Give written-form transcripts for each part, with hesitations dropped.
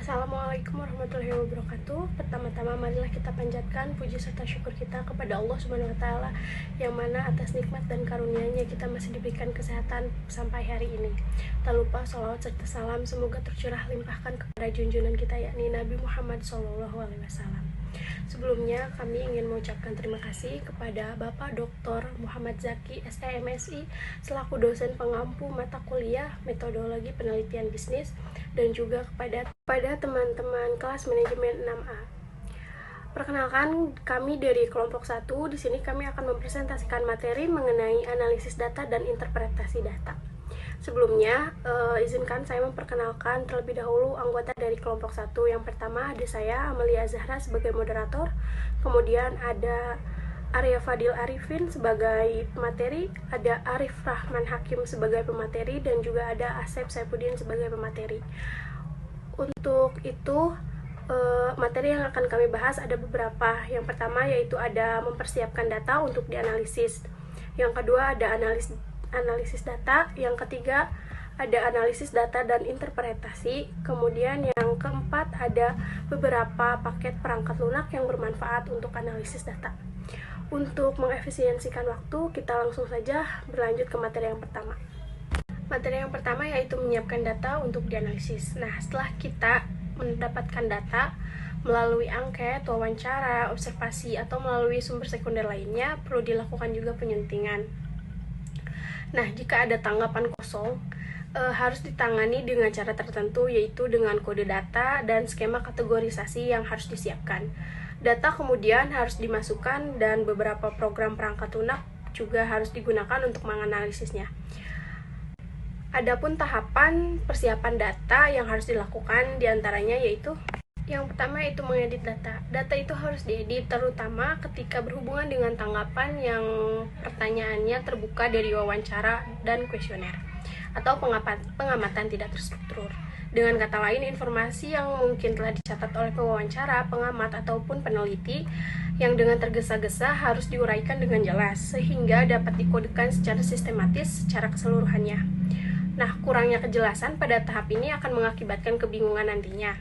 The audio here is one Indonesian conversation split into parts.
Assalamualaikum warahmatullahi wabarakatuh. Pertama-tama marilah kita panjatkan puji serta syukur kita kepada Allah Subhanahu wa taala yang mana atas nikmat dan karunia-Nya kita masih diberikan kesehatan sampai hari ini. Tak lupa sholawat serta salam semoga tercurah limpahkan kepada junjungan kita yakni Nabi Muhammad SAW. Sebelumnya kami ingin mengucapkan terima kasih kepada Bapak Dr. Muhammad Zaki SEMSI selaku dosen pengampu mata kuliah metodologi penelitian bisnis dan juga kepada teman-teman kelas manajemen 6A. Perkenalkan, kami dari kelompok 1. Di sini kami akan mempresentasikan materi mengenai analisis data dan interpretasi data. Sebelumnya, izinkan saya memperkenalkan terlebih dahulu anggota dari kelompok 1. Yang pertama ada saya, Amelia Zahra sebagai moderator. Kemudian ada Arya Fadil Arifin sebagai pemateri, ada Arif Rahman Hakim sebagai pemateri, dan juga ada Asep Saifuddin sebagai pemateri. Untuk itu, materi yang akan kami bahas ada beberapa. Yang pertama yaitu ada mempersiapkan data untuk dianalisis. Yang kedua ada analisis data. Yang ketiga ada analisis data dan interpretasi. Kemudian yang keempat ada beberapa paket perangkat lunak yang bermanfaat untuk analisis data. Untuk mengefisiensikan waktu, kita langsung saja berlanjut ke materi yang pertama. Materi yang pertama yaitu menyiapkan data untuk dianalisis. Nah, setelah kita mendapatkan data melalui angket, wawancara, observasi, atau melalui sumber sekunder lainnya, perlu dilakukan juga penyuntingan. Nah, jika ada tanggapan kosong, harus ditangani dengan cara tertentu, yaitu dengan kode data dan skema kategorisasi yang harus disiapkan. Data kemudian harus dimasukkan dan beberapa program perangkat lunak juga harus digunakan untuk menganalisisnya. Adapun tahapan persiapan data yang harus dilakukan diantaranya yaitu yang pertama yaitu mengedit data. Data itu harus diedit terutama ketika berhubungan dengan tanggapan yang pertanyaannya terbuka dari wawancara dan kuesioner atau pengamatan tidak terstruktur. Dengan kata lain, informasi yang mungkin telah dicatat oleh pewawancara, pengamat, ataupun peneliti yang dengan tergesa-gesa harus diuraikan dengan jelas sehingga dapat dikodekan secara sistematis secara keseluruhannya. Nah, kurangnya kejelasan pada tahap ini akan mengakibatkan kebingungan nantinya.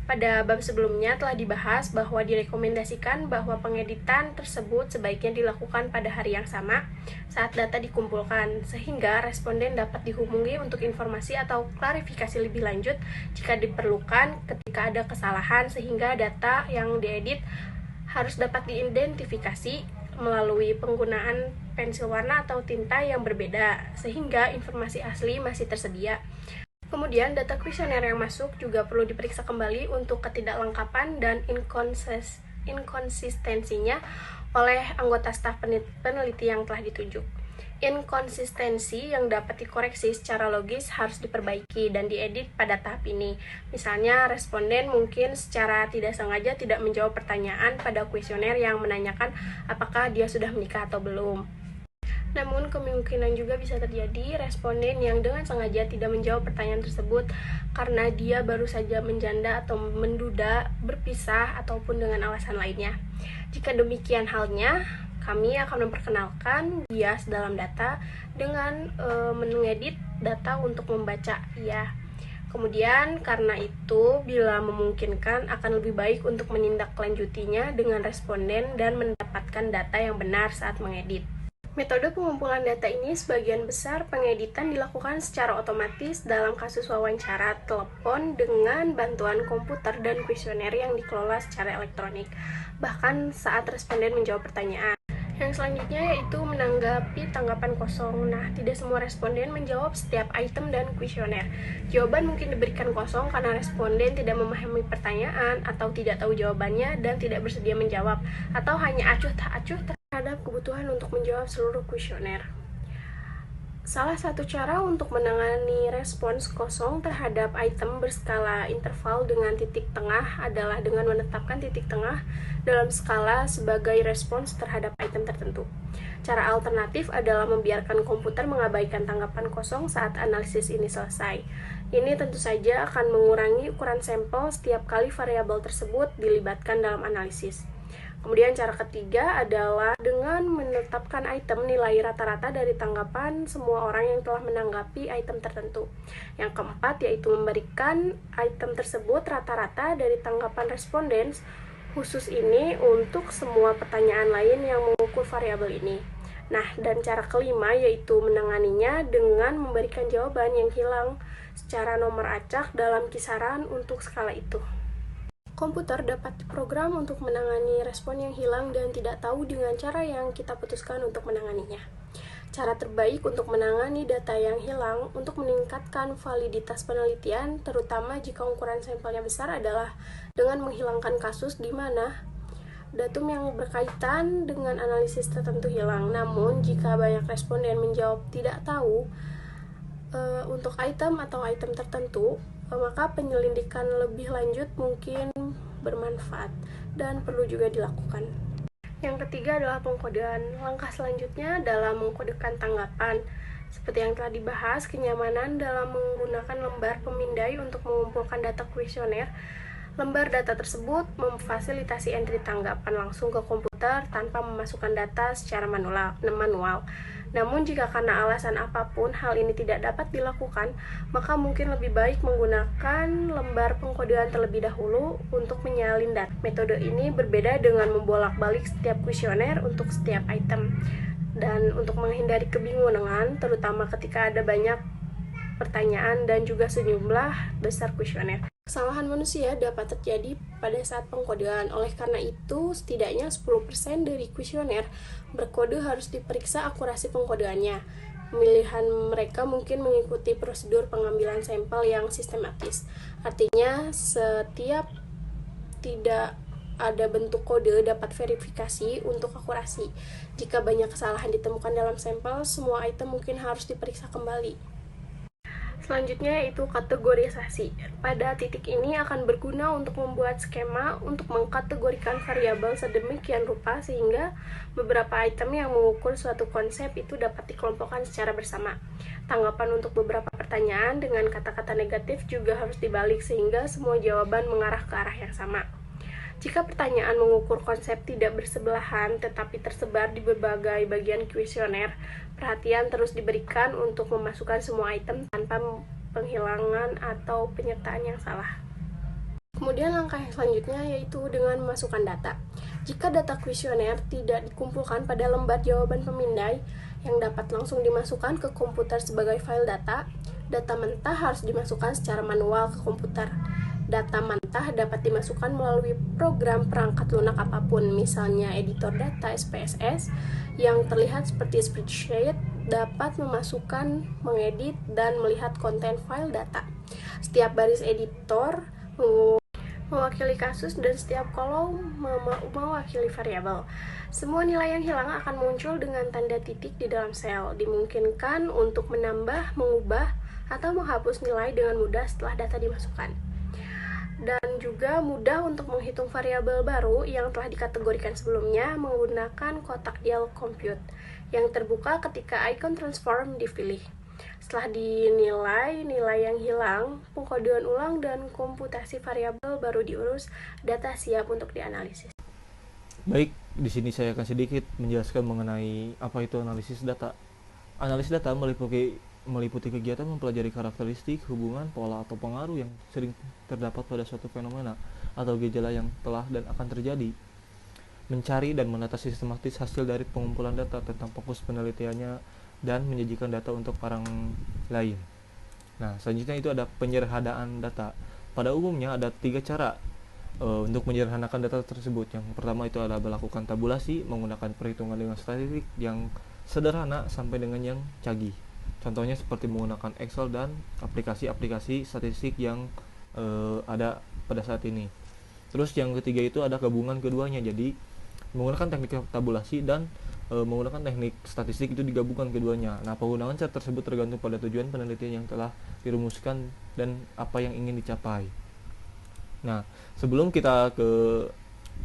Pada bab sebelumnya telah dibahas bahwa direkomendasikan bahwa pengeditan tersebut sebaiknya dilakukan pada hari yang sama saat data dikumpulkan, sehingga responden dapat dihubungi untuk informasi atau klarifikasi lebih lanjut jika diperlukan ketika ada kesalahan, sehingga data yang diedit harus dapat diidentifikasi melalui penggunaan pensil warna atau tinta yang berbeda, sehingga informasi asli masih tersedia. Kemudian data kuesioner yang masuk juga perlu diperiksa kembali untuk ketidaklengkapan dan inkonsistensinya oleh anggota staf peneliti yang telah ditunjuk. Inkonsistensi yang dapat dikoreksi secara logis harus diperbaiki dan diedit pada tahap ini. Misalnya, responden mungkin secara tidak sengaja tidak menjawab pertanyaan pada kuesioner yang menanyakan apakah dia sudah menikah atau belum. Namun, kemungkinan juga bisa terjadi responden yang dengan sengaja tidak menjawab pertanyaan tersebut karena dia baru saja menjanda atau menduda, berpisah, ataupun dengan alasan lainnya. Jika demikian halnya, kami akan memperkenalkan bias dalam data dengan mengedit data untuk membaca ya. Kemudian, karena itu, bila memungkinkan, akan lebih baik untuk menindaklanjutinya dengan responden dan mendapatkan data yang benar saat mengedit. Metode pengumpulan data ini sebagian besar pengeditan dilakukan secara otomatis dalam kasus wawancara telepon dengan bantuan komputer dan kuesioner yang dikelola secara elektronik, bahkan saat responden menjawab pertanyaan. Yang selanjutnya yaitu menanggapi tanggapan kosong. Nah, tidak semua responden menjawab setiap item dan kuesioner. Jawaban mungkin diberikan kosong karena responden tidak memahami pertanyaan atau tidak tahu jawabannya dan tidak bersedia menjawab, atau hanya acuh tak acuh terhadap kebutuhan untuk menjawab seluruh kuesioner. Salah satu cara untuk menangani respons kosong terhadap item berskala interval dengan titik tengah adalah dengan menetapkan titik tengah dalam skala sebagai respons terhadap item tertentu. Cara alternatif adalah membiarkan komputer mengabaikan tanggapan kosong saat analisis ini selesai. Ini tentu saja akan mengurangi ukuran sampel setiap kali variabel tersebut dilibatkan dalam analisis. Kemudian cara ketiga adalah dengan menetapkan item nilai rata-rata dari tanggapan semua orang yang telah menanggapi item tertentu. Yang keempat yaitu memberikan item tersebut rata-rata dari tanggapan responden khusus ini untuk semua pertanyaan lain yang mengukur variabel ini. Nah, dan cara kelima yaitu menanganinya dengan memberikan jawaban yang hilang secara nomor acak dalam kisaran untuk skala itu. Komputer dapat diprogram untuk menangani respon yang hilang dan tidak tahu dengan cara yang kita putuskan untuk menanganinya. Cara terbaik untuk menangani data yang hilang untuk meningkatkan validitas penelitian, terutama jika ukuran sampelnya besar, adalah dengan menghilangkan kasus di mana datum yang berkaitan dengan analisis tertentu hilang. Namun, jika banyak responden menjawab tidak tahu untuk item atau item tertentu, maka penyelidikan lebih lanjut mungkin bermanfaat dan perlu juga dilakukan. Yang ketiga adalah pengkodean. Langkah selanjutnya dalam mengkodekan tanggapan. Seperti yang telah dibahas, kenyamanan dalam menggunakan lembar pemindai untuk mengumpulkan data kuesioner. Lembar data tersebut memfasilitasi entry tanggapan langsung ke komputer tanpa memasukkan data secara manual. Namun jika karena alasan apapun hal ini tidak dapat dilakukan, maka mungkin lebih baik menggunakan lembar pengkodean terlebih dahulu untuk menyalin data. Metode ini berbeda dengan membolak-balik setiap kuesioner untuk setiap item. Dan untuk menghindari kebingungan, terutama ketika ada banyak pertanyaan dan juga sejumlah besar kuesioner. Kesalahan manusia dapat terjadi pada saat pengkodean. Oleh karena itu, setidaknya 10% dari kuesioner berkode harus diperiksa akurasi pengkodeannya. Pemilihan mereka mungkin mengikuti prosedur pengambilan sampel yang sistematis. Artinya, setiap tidak ada bentuk kode dapat verifikasi untuk akurasi. Jika banyak kesalahan ditemukan dalam sampel, semua item mungkin harus diperiksa kembali. Selanjutnya yaitu kategorisasi. Pada titik ini akan berguna untuk membuat skema untuk mengkategorikan variabel sedemikian rupa sehingga beberapa item yang mengukur suatu konsep itu dapat dikelompokkan secara bersama. Tanggapan untuk beberapa pertanyaan dengan kata-kata negatif juga harus dibalik sehingga semua jawaban mengarah ke arah yang sama. Jika pertanyaan mengukur konsep tidak bersebelahan tetapi tersebar di berbagai bagian kuesioner, perhatian terus diberikan untuk memasukkan semua item tanpa penghilangan atau penyertaan yang salah. Kemudian langkah yang selanjutnya yaitu dengan memasukkan data. Jika data kuesioner tidak dikumpulkan pada lembar jawaban pemindai yang dapat langsung dimasukkan ke komputer sebagai file data, data mentah harus dimasukkan secara manual ke komputer. Data mentah dapat dimasukkan melalui program perangkat lunak apapun, misalnya editor data SPSS yang terlihat seperti spreadsheet, dapat memasukkan, mengedit, dan melihat konten file data. Setiap baris editor mewakili kasus dan setiap kolom mewakili variabel. Semua nilai yang hilang akan muncul dengan tanda titik di dalam sel. Dimungkinkan untuk menambah, mengubah, atau menghapus nilai dengan mudah setelah data dimasukkan. Dan juga mudah untuk menghitung variabel baru yang telah dikategorikan sebelumnya menggunakan kotak dialog compute yang terbuka ketika icon transform dipilih. Setelah dinilai nilai yang hilang, pengkodean ulang dan komputasi variabel baru diurus, data siap untuk dianalisis. Baik, di sini saya akan sedikit menjelaskan mengenai apa itu analisis data. Analisis data meliputi kegiatan mempelajari karakteristik, hubungan, pola, atau pengaruh yang sering terdapat pada suatu fenomena atau gejala yang telah dan akan terjadi. Mencari dan menata sistematis hasil dari pengumpulan data tentang fokus penelitiannya dan menyajikan data untuk orang lain. Nah, selanjutnya itu ada penyederhanaan data. Pada umumnya ada 3 cara untuk menyederhanakan data tersebut. Yang pertama itu adalah melakukan tabulasi menggunakan perhitungan dengan statistik yang sederhana sampai dengan yang canggih. Contohnya seperti menggunakan Excel dan aplikasi-aplikasi statistik yang ada pada saat ini. Terus yang ketiga itu ada gabungan keduanya, jadi menggunakan teknik tabulasi dan menggunakan teknik statistik itu digabungkan keduanya. Nah, penggunaan cara tersebut tergantung pada tujuan penelitian yang telah dirumuskan dan apa yang ingin dicapai. Nah, sebelum kita ke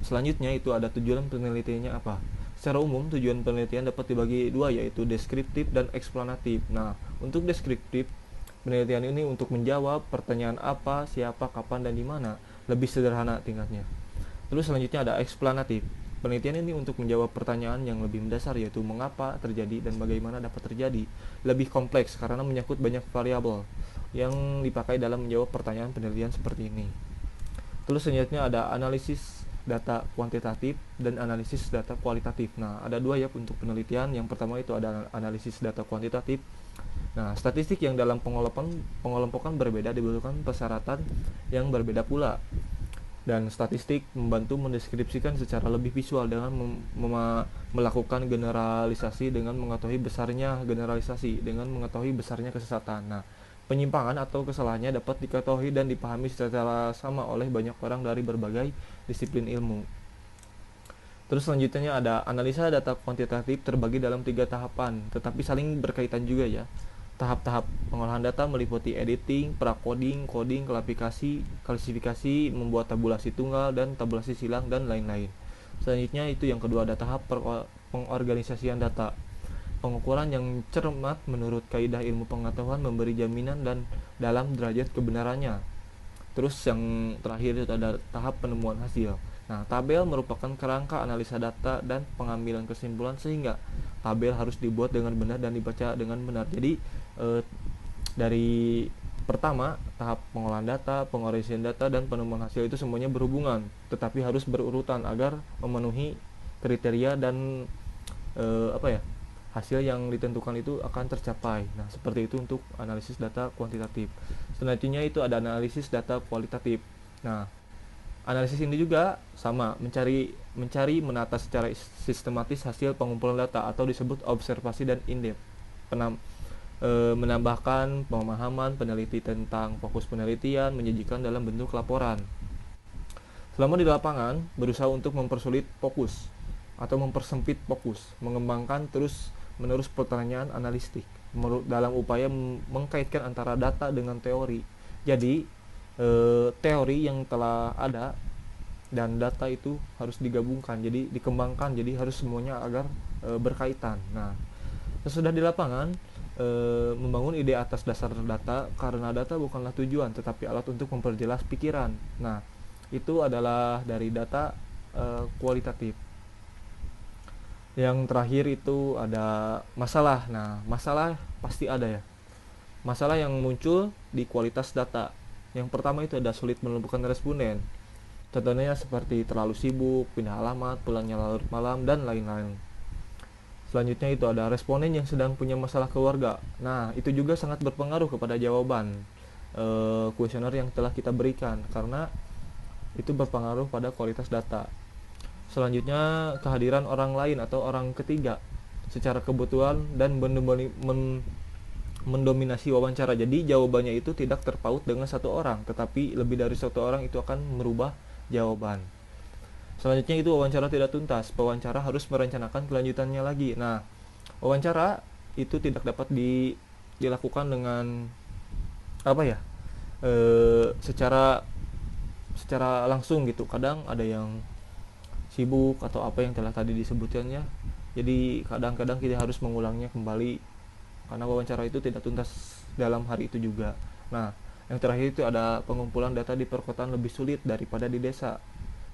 selanjutnya itu ada tujuan penelitiannya apa. Secara umum, tujuan penelitian dapat dibagi dua, yaitu deskriptif dan eksplanatif. Nah, untuk deskriptif, penelitian ini untuk menjawab pertanyaan apa, siapa, kapan, dan di mana, lebih sederhana tingkatnya. Terus selanjutnya ada eksplanatif. Penelitian ini untuk menjawab pertanyaan yang lebih mendasar, yaitu mengapa terjadi dan bagaimana dapat terjadi. Lebih kompleks karena menyangkut banyak variabel yang dipakai dalam menjawab pertanyaan penelitian seperti ini. Terus selanjutnya ada analisis data kuantitatif dan analisis data kualitatif. Nah, ada dua ya untuk penelitian. Yang pertama itu ada analisis data kuantitatif. Nah, statistik yang dalam pengelompokan berbeda dibutuhkan persyaratan yang berbeda pula. Dan statistik membantu mendeskripsikan secara lebih visual dengan melakukan generalisasi dengan mengetahui besarnya generalisasi dengan mengetahui besarnya kesesatan. Nah, penyimpangan atau kesalahannya dapat diketahui dan dipahami secara sama oleh banyak orang dari berbagai disiplin ilmu. Terus selanjutnya ada analisa data kuantitatif terbagi dalam 3 tahapan, tetapi saling berkaitan juga ya. Tahap-tahap pengolahan data meliputi editing, prakoding, coding, klasifikasi, membuat tabulasi tunggal dan tabulasi silang dan lain-lain. Selanjutnya itu yang kedua ada tahap pengorganisasian data. Pengukuran yang cermat menurut kaidah ilmu pengetahuan memberi jaminan dan dalam derajat kebenarannya. Terus yang terakhir itu ada tahap penemuan hasil. Nah, tabel merupakan kerangka analisa data dan pengambilan kesimpulan sehingga tabel harus dibuat dengan benar dan dibaca dengan benar. Jadi dari pertama tahap pengolahan data, pengorganisasian data dan penemuan hasil itu semuanya berhubungan, tetapi harus berurutan agar memenuhi kriteria dan hasil yang ditentukan itu akan tercapai. Nah, seperti itu untuk analisis data kuantitatif. Selanjutnya itu ada analisis data kualitatif. Nah, analisis ini juga sama, mencari menata secara sistematis hasil pengumpulan data atau disebut observasi dan in-depth. Menambahkan pemahaman peneliti tentang fokus penelitian, menyajikan dalam bentuk laporan. Selama di lapangan, berusaha untuk mempersulit fokus atau mempersempit fokus, mengembangkan terus-menerus pertanyaan analistik dalam upaya mengkaitkan antara data dengan teori. Jadi, teori yang telah ada dan data itu harus digabungkan, jadi dikembangkan, jadi harus semuanya agar berkaitan. Nah, sesudah di lapangan, membangun ide atas dasar data, karena data bukanlah tujuan tetapi alat untuk memperjelas pikiran. Nah, itu adalah dari data kualitatif. Yang terakhir itu ada masalah. Nah, masalah pasti ada ya. Masalah yang muncul di kualitas data. Yang pertama itu ada sulit menemukan responden. Contohnya seperti terlalu sibuk, pindah alamat, pulangnya larut malam, dan lain-lain. Selanjutnya itu ada responden yang sedang punya masalah keluarga. Nah, itu juga sangat berpengaruh kepada jawaban kuesioner yang telah kita berikan, karena itu berpengaruh pada kualitas data. Selanjutnya, kehadiran orang lain atau orang ketiga secara kebetulan dan mendominasi wawancara. Jadi jawabannya itu tidak terpaut dengan satu orang, tetapi lebih dari satu orang itu akan merubah jawaban. Selanjutnya itu wawancara tidak tuntas. Pewawancara harus merencanakan kelanjutannya lagi. Nah, wawancara itu tidak dapat dilakukan dengan secara langsung gitu. Kadang ada yang sibuk atau apa yang telah tadi disebutkannya. Jadi kadang-kadang kita harus mengulangnya kembali karena wawancara itu tidak tuntas dalam hari itu juga. Nah, yang terakhir itu ada pengumpulan data di perkotaan lebih sulit daripada di desa.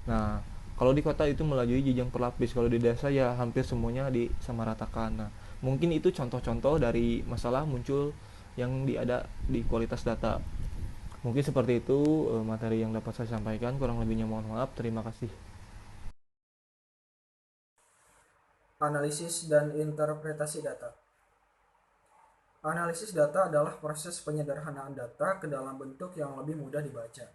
Nah, kalau di kota itu melalui jenjang berlapis, kalau di desa ya hampir semuanya disamaratakan. Nah, mungkin itu contoh-contoh dari masalah muncul yang ada di kualitas data. Mungkin seperti itu materi yang dapat saya sampaikan. Kurang lebihnya mohon maaf. Terima kasih. Analisis dan interpretasi data. Analisis data adalah proses penyederhanaan data ke dalam bentuk yang lebih mudah dibaca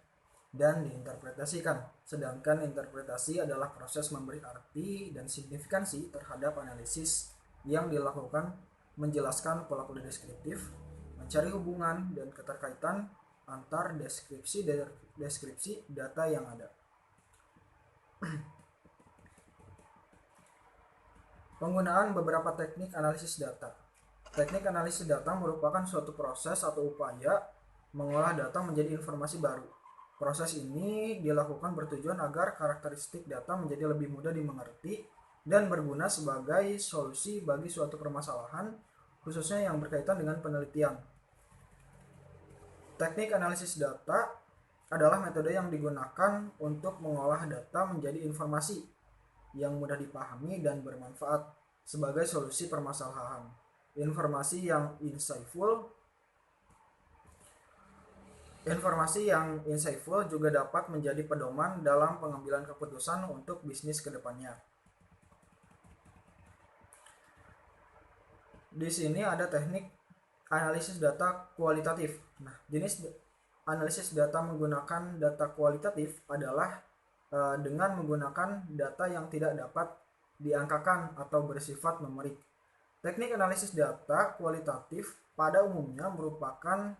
dan diinterpretasikan. Sedangkan interpretasi adalah proses memberi arti dan signifikansi terhadap analisis yang dilakukan, menjelaskan pola-pola deskriptif, mencari hubungan dan keterkaitan antar deskripsi data yang ada. Penggunaan beberapa teknik analisis data. Teknik analisis data merupakan suatu proses atau upaya mengolah data menjadi informasi baru. Proses ini dilakukan bertujuan agar karakteristik data menjadi lebih mudah dimengerti dan berguna sebagai solusi bagi suatu permasalahan, khususnya yang berkaitan dengan penelitian. Teknik analisis data adalah metode yang digunakan untuk mengolah data menjadi informasi yang mudah dipahami dan bermanfaat sebagai solusi permasalahan. Informasi yang insightful juga dapat menjadi pedoman dalam pengambilan keputusan untuk bisnis ke depannya. Di sini ada teknik analisis data kualitatif. Nah, jenis analisis data menggunakan data kualitatif adalah dengan menggunakan data yang tidak dapat diangkakan atau bersifat numerik. Teknik analisis data kualitatif pada umumnya merupakan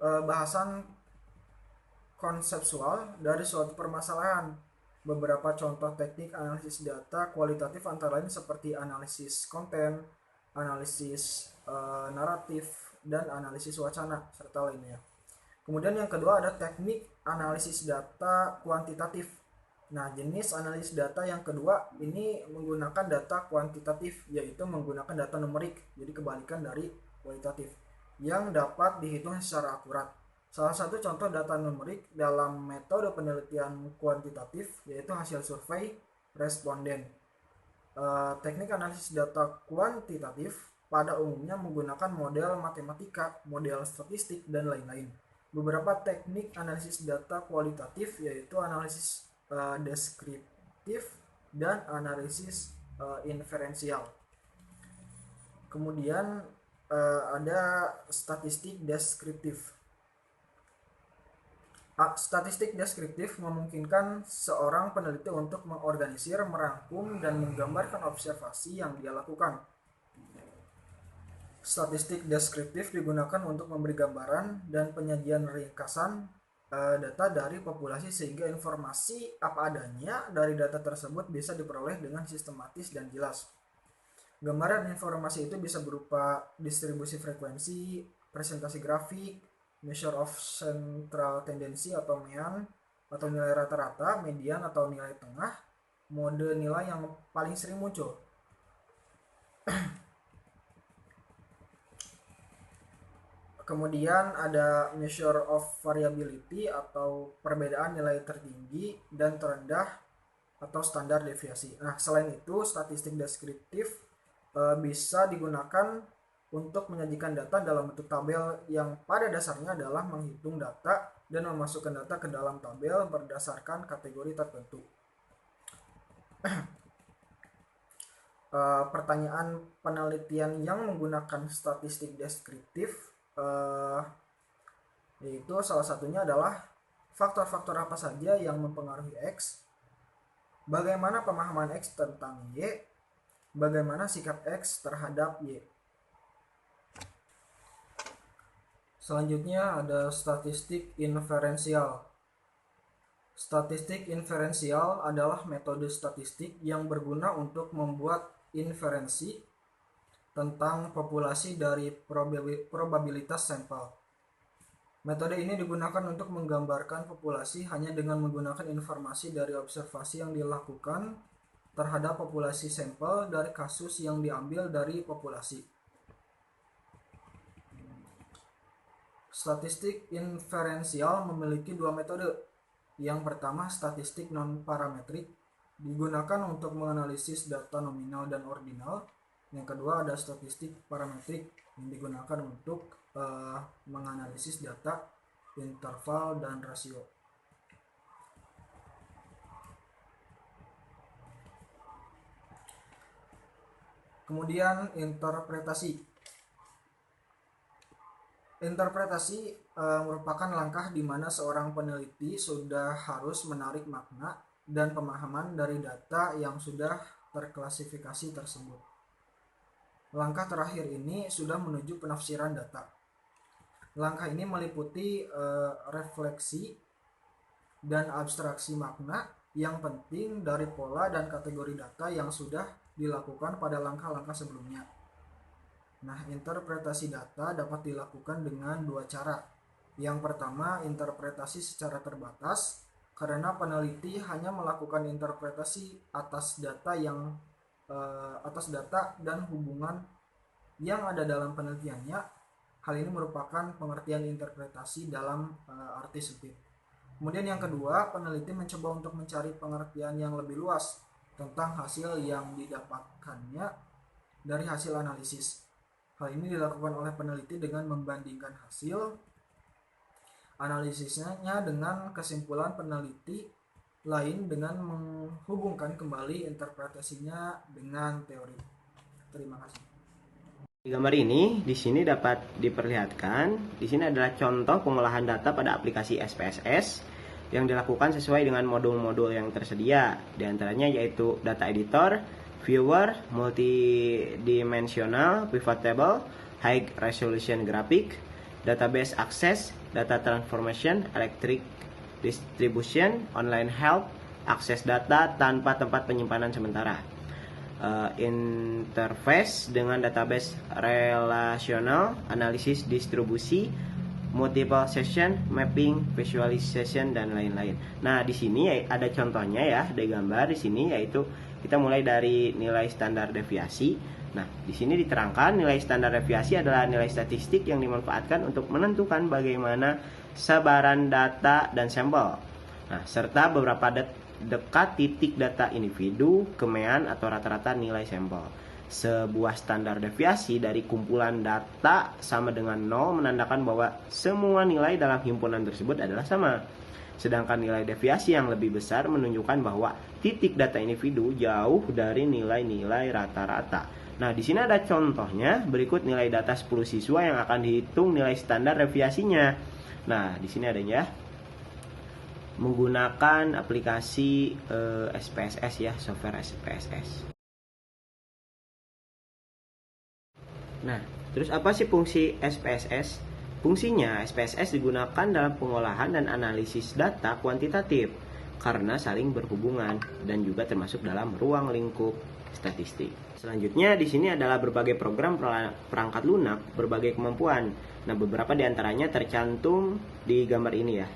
bahasan konseptual dari suatu permasalahan. Beberapa contoh teknik analisis data kualitatif antara lain seperti analisis konten, analisis naratif, dan analisis wacana, serta lainnya. Kemudian yang kedua ada teknik analisis data kuantitatif. Nah, jenis analisis data yang kedua ini menggunakan data kuantitatif, yaitu menggunakan data numerik, jadi kebalikan dari kualitatif, yang dapat dihitung secara akurat. Salah satu contoh data numerik dalam metode penelitian kuantitatif yaitu hasil survei responden. Teknik analisis data kuantitatif pada umumnya menggunakan model matematika, model statistik, dan lain-lain. Beberapa teknik analisis data kualitatif yaitu analisis deskriptif dan analisis inferensial. Kemudian ada statistik deskriptif. Statistik deskriptif memungkinkan seorang peneliti untuk mengorganisir, merangkum, dan menggambarkan observasi yang dia lakukan. Statistik deskriptif digunakan untuk memberi gambaran dan penyajian ringkasan data dari populasi sehingga informasi apa adanya dari data tersebut bisa diperoleh dengan sistematis dan jelas. Gambaran informasi itu bisa berupa distribusi frekuensi, presentasi grafik, measure of central tendency atau MEAN, atau nilai rata-rata, median atau nilai tengah, mode nilai yang paling sering muncul. Kemudian ada measure of variability atau perbedaan nilai tertinggi dan terendah atau standar deviasi. Nah, selain itu statistik deskriptif bisa digunakan untuk menyajikan data dalam bentuk tabel yang pada dasarnya adalah menghitung data dan memasukkan data ke dalam tabel berdasarkan kategori tertentu. Pertanyaan penelitian yang menggunakan statistik deskriptif yaitu salah satunya adalah faktor-faktor apa saja yang mempengaruhi X, bagaimana pemahaman X tentang Y, bagaimana sikap X terhadap Y. Selanjutnya ada statistik inferensial. Statistik inferensial adalah metode statistik yang berguna untuk membuat inferensi tentang populasi dari probabilitas sampel. Metode ini digunakan untuk menggambarkan populasi hanya dengan menggunakan informasi dari observasi yang dilakukan terhadap populasi sampel dari kasus yang diambil dari populasi. Statistik inferensial memiliki dua metode. Yang pertama, statistik non-parametrik, digunakan untuk menganalisis data nominal dan ordinal. Yang kedua ada statistik parametrik, yang digunakan untuk menganalisis data interval dan rasio. Kemudian interpretasi. Interpretasi merupakan langkah di mana seorang peneliti sudah harus menarik makna dan pemahaman dari data yang sudah terklasifikasi tersebut. Langkah terakhir ini sudah menuju penafsiran data. Langkah ini meliputi refleksi dan abstraksi makna yang penting dari pola dan kategori data yang sudah dilakukan pada langkah-langkah sebelumnya. Nah, interpretasi data dapat dilakukan dengan dua cara. Yang pertama, interpretasi secara terbatas, karena peneliti hanya melakukan interpretasi atas data dan hubungan yang ada dalam penelitiannya. Hal ini merupakan pengertian interpretasi dalam arti sempit. Kemudian yang kedua, peneliti mencoba untuk mencari pengertian yang lebih luas tentang hasil yang didapatkannya dari hasil analisis. Hal ini dilakukan oleh peneliti dengan membandingkan hasil analisisnya dengan kesimpulan peneliti lain dengan menghubungkan kembali interpretasinya dengan teori. Terima kasih. Di gambar ini, di sini dapat diperlihatkan, di sini adalah contoh pengolahan data pada aplikasi SPSS yang dilakukan sesuai dengan modul-modul yang tersedia. Di antaranya yaitu data editor, viewer, multidimensional, pivot table, high resolution graphic, database access, data transformation, electric distribution, online help, akses data tanpa tempat penyimpanan sementara. Interface dengan database relasional, analisis distribusi, multiple session, mapping, visualization, dan lain-lain. Nah, di sini ada contohnya ya, ada gambar di sini, yaitu kita mulai dari nilai standar deviasi. Nah, di sini diterangkan nilai standar deviasi adalah nilai statistik yang dimanfaatkan untuk menentukan bagaimana sebaran data dan sampel. Nah, serta beberapa dekat titik data individu, kemean, atau rata-rata nilai sampel. Sebuah standar deviasi dari kumpulan data sama dengan 0 menandakan bahwa semua nilai dalam himpunan tersebut adalah sama. Sedangkan nilai deviasi yang lebih besar menunjukkan bahwa titik data individu jauh dari nilai-nilai rata-rata. Nah, di sini ada contohnya, berikut nilai data 10 siswa yang akan dihitung nilai standar deviasinya. Nah, di sini adanya menggunakan aplikasi SPSS ya, software SPSS. Nah, terus apa sih fungsi SPSS? Fungsinya, SPSS digunakan dalam pengolahan dan analisis data kuantitatif karena saling berhubungan dan juga termasuk dalam ruang lingkup statistik. Selanjutnya di sini adalah berbagai program perangkat lunak berbagai kemampuan. Nah, beberapa di antaranya tercantum di gambar ini ya.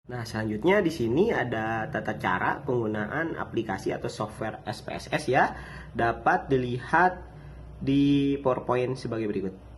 Nah, selanjutnya di sini ada tata cara penggunaan aplikasi atau software SPSS ya. Dapat dilihat di PowerPoint sebagai berikut.